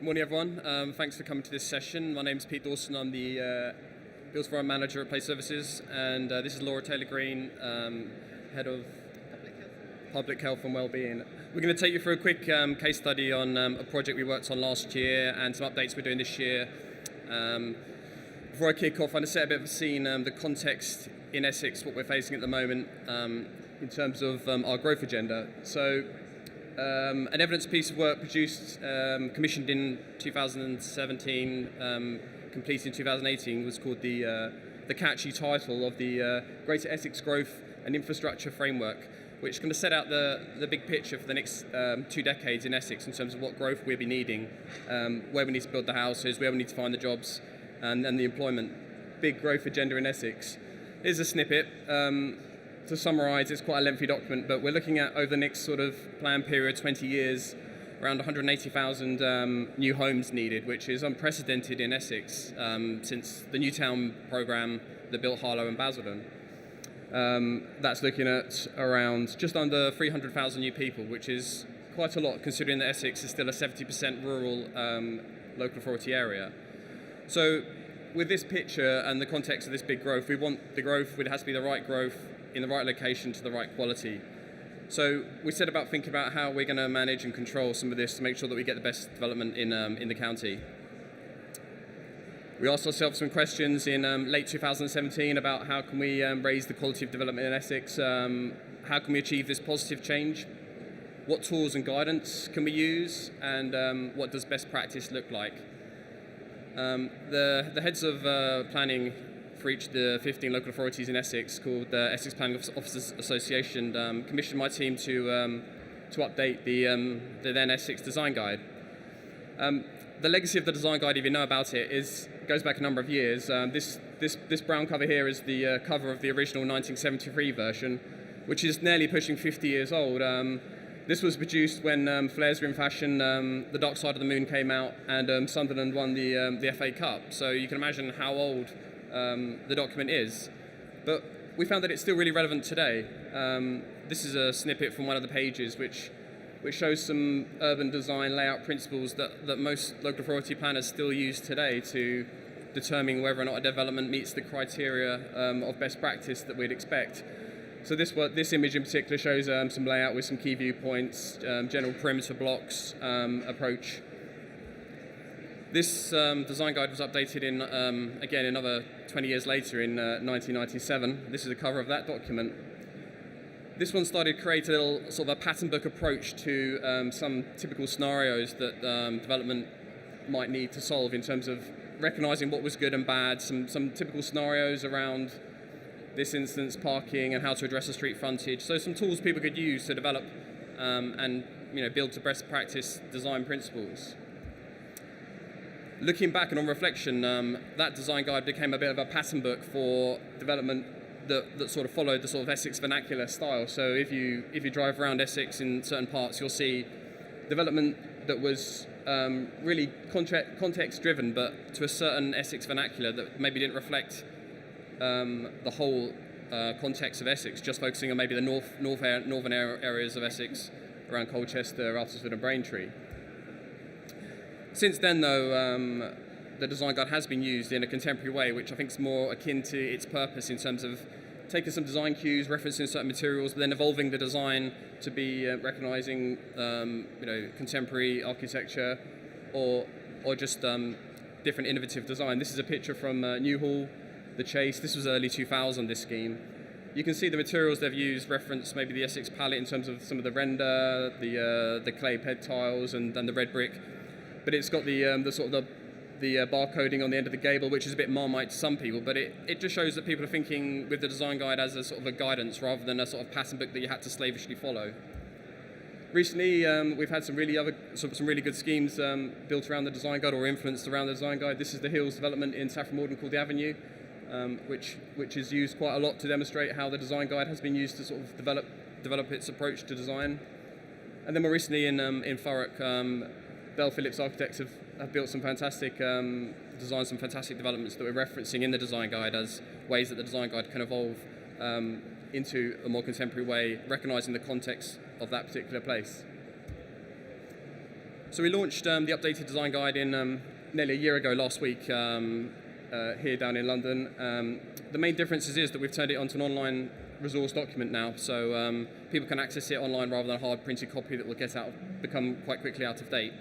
Morning, everyone. Thanks for coming to this session. My name's Pete Dawson. I'm the Built Environment Manager at Place Services, and this is Laura Taylor-Green, Head of Public Health and Wellbeing. We're going to take you through a quick case study on a project we worked on last year and some updates we're doing this year. Before I kick off, I'm going to set a bit of a scene, the context in Essex, what we're facing at the moment in terms of our growth agenda. So, an evidence piece of work produced, commissioned in 2017, completed in 2018, was called the catchy title of the Greater Essex Growth and Infrastructure Framework, which is going to set out the big picture for the next 2 decades in Essex in terms of what growth we'll be needing, where we need to build the houses, where we need to find the jobs, and the employment. Big growth agenda in Essex. Here's a snippet. To summarise, it's quite a lengthy document, but we're looking at, over the next sort of plan period, 20 years, around 180,000 new homes needed, which is unprecedented in Essex since the Newtown programme that built Harlow and Basildon. That's looking at around just under 300,000 new people, which is quite a lot considering that Essex is still a 70% rural local authority area. So with this picture and the context of this big growth, we want the growth, it has to be the right growth in the right location to the right quality. So we set about thinking about how we're going to manage and control some of this to make sure that we get the best development in the county. We asked ourselves some questions in late 2017 about how can we raise the quality of development in Essex, how can we achieve this positive change, what tools and guidance can we use, and what does best practice look like. The heads of planning for each of the 15 local authorities in Essex, called the Essex Planning Officers Association, commissioned my team to update the then Essex Design Guide. The legacy of the design guide, if you know about it, goes back a number of years. This brown cover here is the cover of the original 1973 version, which is nearly pushing 50 years old. This was produced when flares were in fashion, The Dark Side of the Moon came out, and Sunderland won the FA Cup. So you can imagine how old the document is. But we found that it's still really relevant today. This is a snippet from one of the pages which shows some urban design layout principles that most local authority planners still use today to determine whether or not a development meets the criteria of best practice that we'd expect. So this image in particular shows some layout with some key viewpoints, general perimeter blocks approach. This design guide was updated in, again, another 20 years later in 1997. This is a cover of that document. This one started to create a little sort of a pattern book approach to some typical scenarios that development might need to solve in terms of recognising what was good and bad, some typical scenarios around this instance, parking and how to address the street frontage. So some tools people could use to develop and build to best practice design principles. Looking back and on reflection, that design guide became a bit of a pattern book for development that sort of followed the sort of Essex vernacular style. So if you drive around Essex in certain parts, you'll see development that was really context driven, but to a certain Essex vernacular that maybe didn't reflect the whole context of Essex, just focusing on maybe the northern areas of Essex around Colchester, Alresford and Braintree. Since then, though, the design guide has been used in a contemporary way, which I think is more akin to its purpose in terms of taking some design cues, referencing certain materials, but then evolving the design to be recognising, contemporary architecture or just different innovative design. This is a picture from Newhall, the Chase. This was early 2000. This scheme. You can see the materials they've used reference maybe the Essex palette in terms of some of the render, the clay ped tiles, and the red brick. But it's got the barcoding on the end of the gable, which is a bit Marmite to some people, but it just shows that people are thinking with the design guide as a sort of a guidance rather than a sort of pattern book that you had to slavishly follow. Recently, we've had some really good schemes built around the design guide or influenced around the design guide. This is the Hills development in Saffron Walden called the Avenue, which is used quite a lot to demonstrate how the design guide has been used to sort of develop its approach to design. And then more recently in Thurrock, Bell Phillips Architects have built some fantastic, designed some fantastic developments that we're referencing in the design guide as ways that the design guide can evolve into a more contemporary way, recognising the context of that particular place. So we launched the updated design guide in nearly a year ago last week here down in London. The main difference is that we've turned it onto an online resource document now, so people can access it online rather than a hard printed copy that will become quite quickly out of date.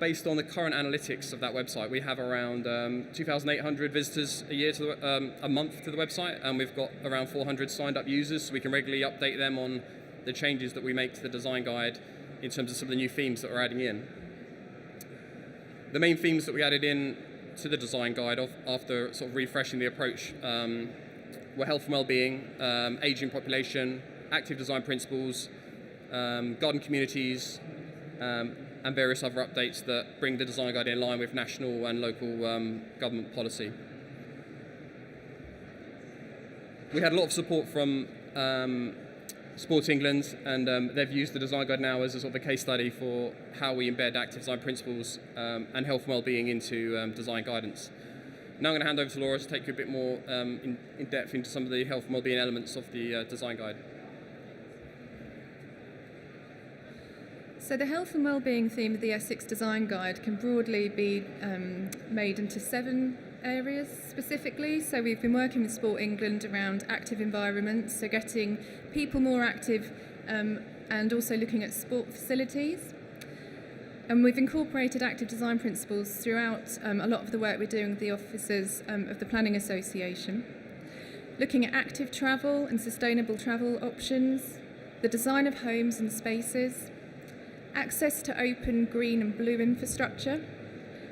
Based on the current analytics of that website, we have around 2,800 visitors a month to the website, and we've got around 400 signed up users, so we can regularly update them on the changes that we make to the design guide in terms of some of the new themes that we're adding in. The main themes that we added in to the design guide after sort of refreshing the approach were health and well-being, aging population, active design principles, garden communities, and various other updates that bring the design guide in line with national and local government policy. We had a lot of support from Sport England, and they've used the design guide now as a sort of a case study for how we embed active design principles and health and well-being into design guidance. Now I'm going to hand over to Laura to take you a bit more in depth into some of the health and well-being elements of the design guide. So the health and well-being theme of the Essex Design Guide can broadly be made into 7 areas specifically. So we've been working with Sport England around active environments, so getting people more active and also looking at sport facilities. And we've incorporated active design principles throughout a lot of the work we're doing with the officers of the Planning Association. Looking at active travel and sustainable travel options, the design of homes and spaces, access to open, green and blue infrastructure,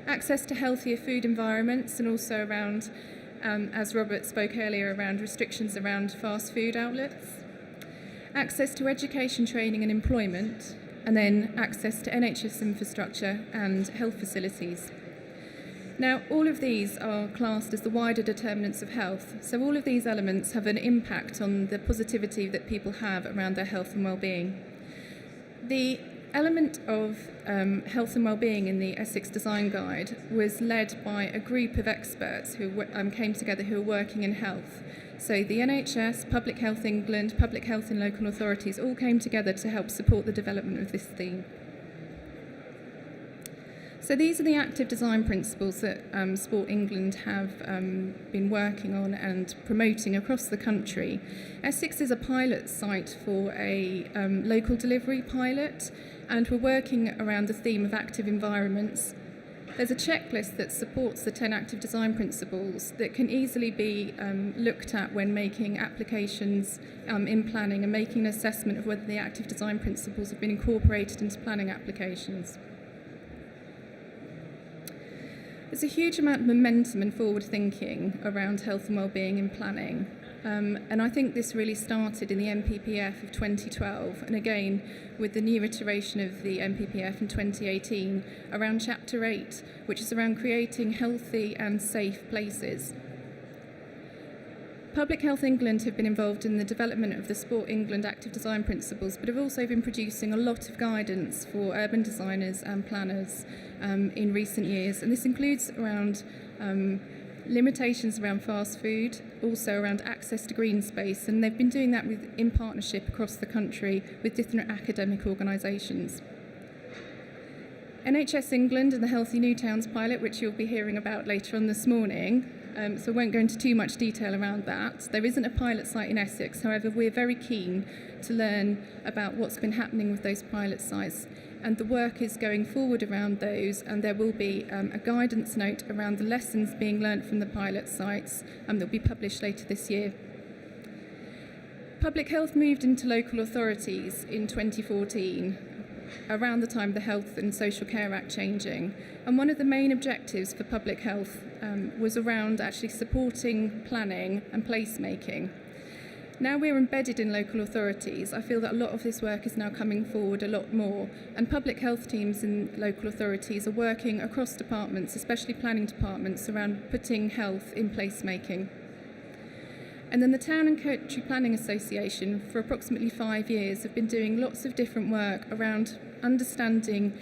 access to healthier food environments, and also around, as Robert spoke earlier, around restrictions around fast food outlets, access to education, training and employment, and then access to NHS infrastructure and health facilities. Now, all of these are classed as the wider determinants of health, so all of these elements have an impact on the positivity that people have around their health and well-being. The element of health and well-being in the Essex Design Guide was led by a group of experts who came together who are working in health. So the NHS, Public Health England, Public Health and local authorities all came together to help support the development of this theme. So these are the active design principles that Sport England have been working on and promoting across the country. Essex is a pilot site for a local delivery pilot, and we're working around the theme of active environments. There's a checklist that supports the 10 active design principles that can easily be looked at when making applications in planning and making an assessment of whether the active design principles have been incorporated into planning applications. There's a huge amount of momentum and forward thinking around health and wellbeing in planning. And I think this really started in the MPPF of 2012, and again with the new iteration of the MPPF in 2018 around Chapter 8, which is around creating healthy and safe places. Public Health England have been involved in the development of the Sport England active design principles, but have also been producing a lot of guidance for urban designers and planners in recent years, and this includes around limitations around fast food, also around access to green space, and they've been doing that in partnership across the country with different academic organisations. NHS England and the Healthy New Towns pilot, which you'll be hearing about later on this morning, so I won't go into too much detail around that. There isn't a pilot site in Essex, however we're very keen to learn about what's been happening with those pilot sites, and the work is going forward around those, and there will be a guidance note around the lessons being learnt from the pilot sites that will be published later this year. Public health moved into local authorities in 2014, around the time of the Health and Social Care Act changing, and one of the main objectives for public health was around actually supporting planning and placemaking. Now we're embedded in local authorities, I feel that a lot of this work is now coming forward a lot more, and public health teams in local authorities are working across departments, especially planning departments, around putting health in placemaking. And then the Town and Country Planning Association, for approximately 5 years, have been doing lots of different work around understanding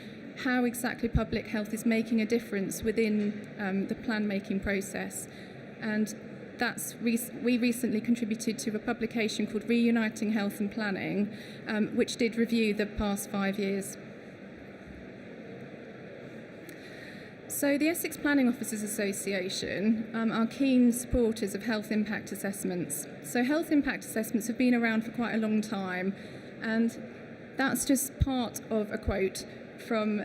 how exactly public health is making a difference within the plan-making process. And we recently contributed to a publication called Reuniting Health and Planning, which did review the past 5 years. So the Essex Planning Officers Association are keen supporters of health impact assessments. So health impact assessments have been around for quite a long time, and that's just part of a quote from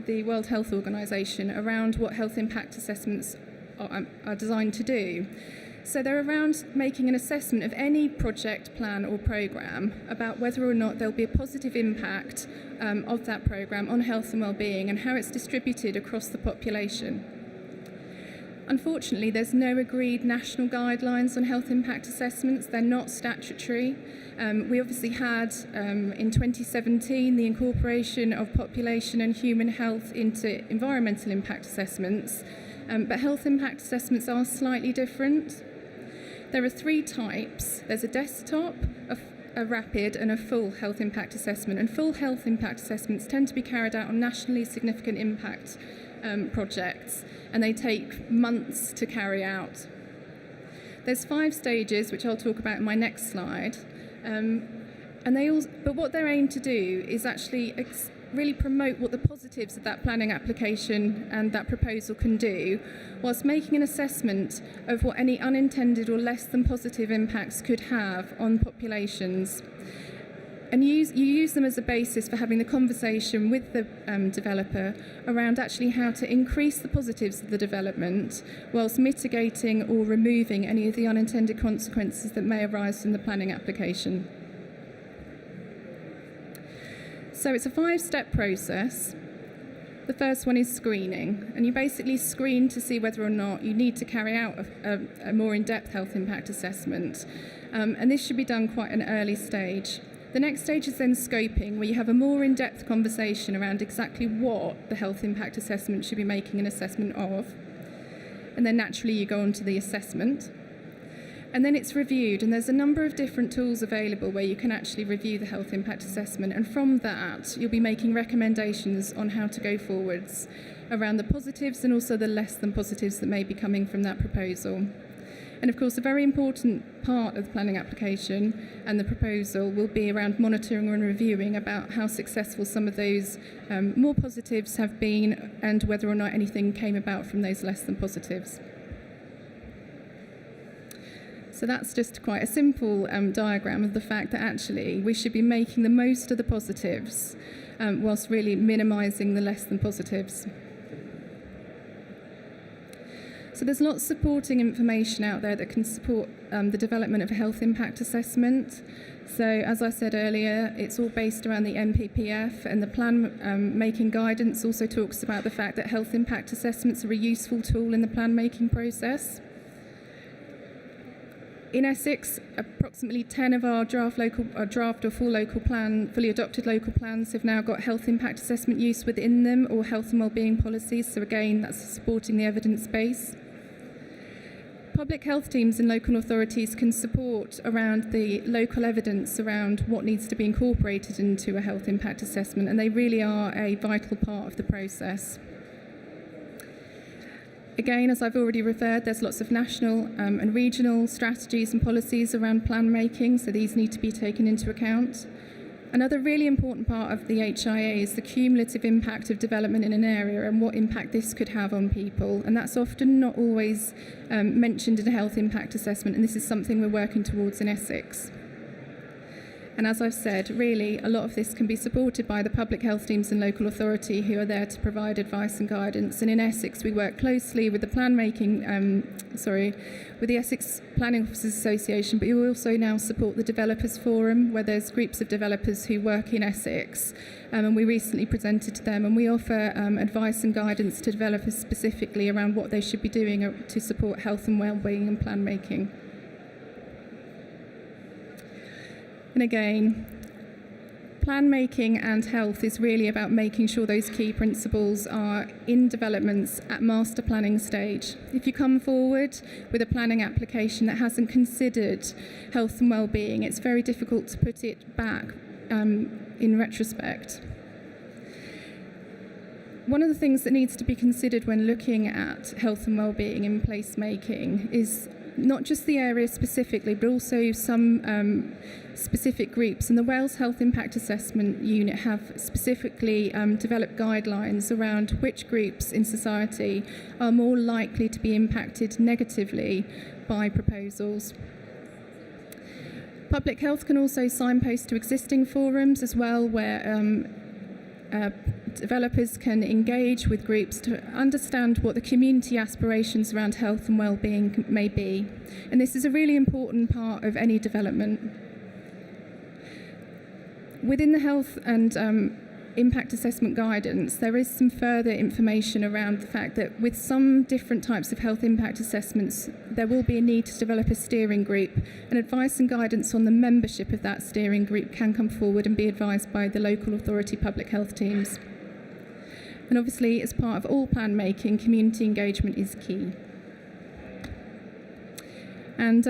the World Health Organization around what health impact assessments are designed to do. So they're around making an assessment of any project, plan or programme about whether or not there'll be a positive impact of that programme on health and well-being and how it's distributed across the population. Unfortunately, there's no agreed national guidelines on health impact assessments. They're not statutory. We obviously had, in 2017, the incorporation of population and human health into environmental impact assessments, but health impact assessments are slightly different. There are 3 types. There's a desktop, a rapid and a full health impact assessment. And full health impact assessments tend to be carried out on nationally significant impact projects, and they take months to carry out. There's 5 stages, which I'll talk about in my next slide. But what they're aimed to do is actually really promote what the positives of that planning application and that proposal can do, whilst making an assessment of what any unintended or less than positive impacts could have on populations. And you use them as a basis for having the conversation with the developer around actually how to increase the positives of the development whilst mitigating or removing any of the unintended consequences that may arise from the planning application. So it's a 5-step process. The first one is screening, and you basically screen to see whether or not you need to carry out a more in-depth health impact assessment, and this should be done quite an early stage. The next stage is then scoping, where you have a more in-depth conversation around exactly what the health impact assessment should be making an assessment of, and then naturally you go on to the assessment. And then it's reviewed, and there's a number of different tools available where you can actually review the health impact assessment, and from that you'll be making recommendations on how to go forwards around the positives and also the less than positives that may be coming from that proposal. And of course, a very important part of the planning application and the proposal will be around monitoring and reviewing about how successful some of those more positives have been and whether or not anything came about from those less than positives. So that's just quite a simple diagram of the fact that actually we should be making the most of the positives whilst really minimising the less than positives. So there's lots of supporting information out there that can support the development of a health impact assessment. So as I said earlier, it's all based around the NPPF, and the plan making guidance also talks about the fact that health impact assessments are a useful tool in the plan making process. In Essex, approximately 10 of our draft or fully adopted local plans have now got health impact assessment use within them, or health and wellbeing policies. So again, that's supporting the evidence base. Public health teams and local authorities can support around the local evidence around what needs to be incorporated into a health impact assessment, and they really are a vital part of the process. Again, as I've already referred, there's lots of national and regional strategies and policies around plan making, so these need to be taken into account. Another really important part of the HIA is the cumulative impact of development in an area and what impact this could have on people, and that's often not always mentioned in a health impact assessment, and this is something we're working towards in Essex. And as I've said, really, a lot of this can be supported by the public health teams and local authority who are there to provide advice and guidance. And in Essex, we work closely with the with the Essex Planning Officers Association, but we also now support the Developers Forum, where there's groups of developers who work in Essex. And we recently presented to them, and we offer advice and guidance to developers specifically around what they should be doing to support health and well-being and plan making. And again, plan making and health is really about making sure those key principles are in developments at master planning stage. If you come forward with a planning application that hasn't considered health and well-being, it's very difficult to put it back in retrospect. One of the things that needs to be considered when looking at health and well-being in placemaking is not just the area specifically, but also some specific groups. And the Wales Health Impact Assessment Unit have specifically developed guidelines around which groups in society are more likely to be impacted negatively by proposals. Public Health can also signpost to existing forums as well, where developers can engage with groups to understand what the community aspirations around health and well-being may be. And this is a really important part of any development. Within the health and impact assessment guidance, there is some further information around the fact that with some different types of health impact assessments, there will be a need to develop a steering group, and advice and guidance on the membership of that steering group can come forward and be advised by the local authority public health teams. And obviously, as part of all plan making, community engagement is key. And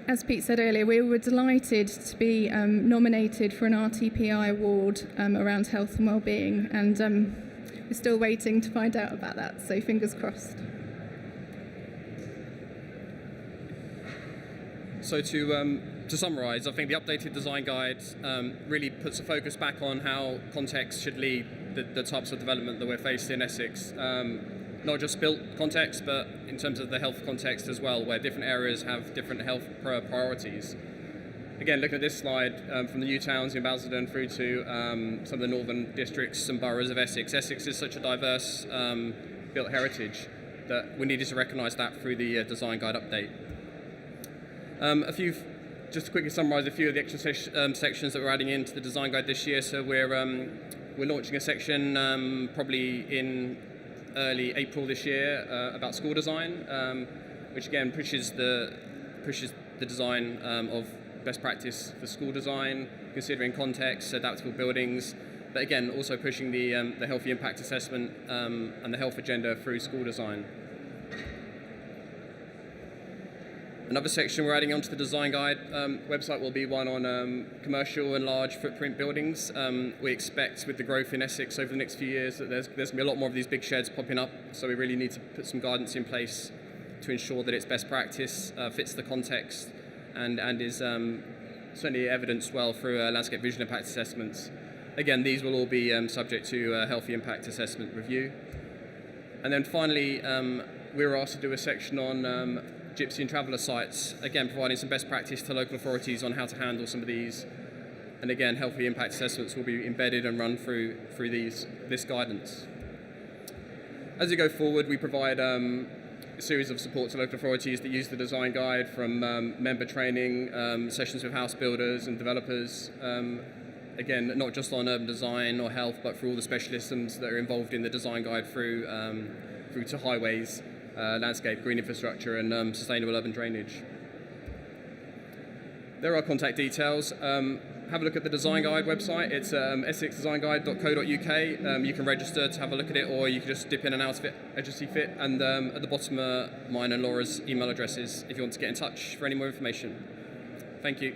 as Pete said earlier, we were delighted to be nominated for an RTPI award around health and wellbeing, and we're still waiting to find out about that, so fingers crossed. So to summarise, I think the updated design guide really puts a focus back on how context should lead the types of development that we're faced in Essex. Not just built context, but in terms of the health context as well, where different areas have different health priorities. Again, looking at this slide, from the new towns in Basildon through to some of the northern districts and boroughs of Essex. Essex is such a diverse built heritage that we needed to recognise that through the design guide update. Just to quickly summarise a few of the extra sections that we're adding into the design guide this year. So we're launching a section probably in early April this year about school design, which again pushes the design of best practice for school design, considering context, adaptable buildings, but again also pushing the healthy impact assessment and the health agenda through school design. Another section we're adding onto the design guide website will be one on commercial and large footprint buildings. We expect with the growth in Essex over the next few years that there's going to be a lot more of these big sheds popping up, so we really need to put some guidance in place to ensure that it's best practice, fits the context, and is certainly evidenced well through landscape visual impact assessments. Again, these will all be subject to a healthy impact assessment review. And then finally, we were asked to do a section on gypsy and traveller sites, again providing some best practice to local authorities on how to handle some of these, and again healthy impact assessments will be embedded and run through this guidance. As we go forward, we provide a series of support to local authorities that use the design guide, from member training, sessions with house builders and developers, again not just on urban design or health, but for all the specialisms that are involved in the design guide through to highways, landscape, green infrastructure, and sustainable urban drainage. There are contact details. Have a look at the design guide website. It's essexdesignguide.co.uk. You can register to have a look at it, or you can just dip in and out of it as you see fit. And at the bottom are mine and Laura's email addresses if you want to get in touch for any more information. Thank you.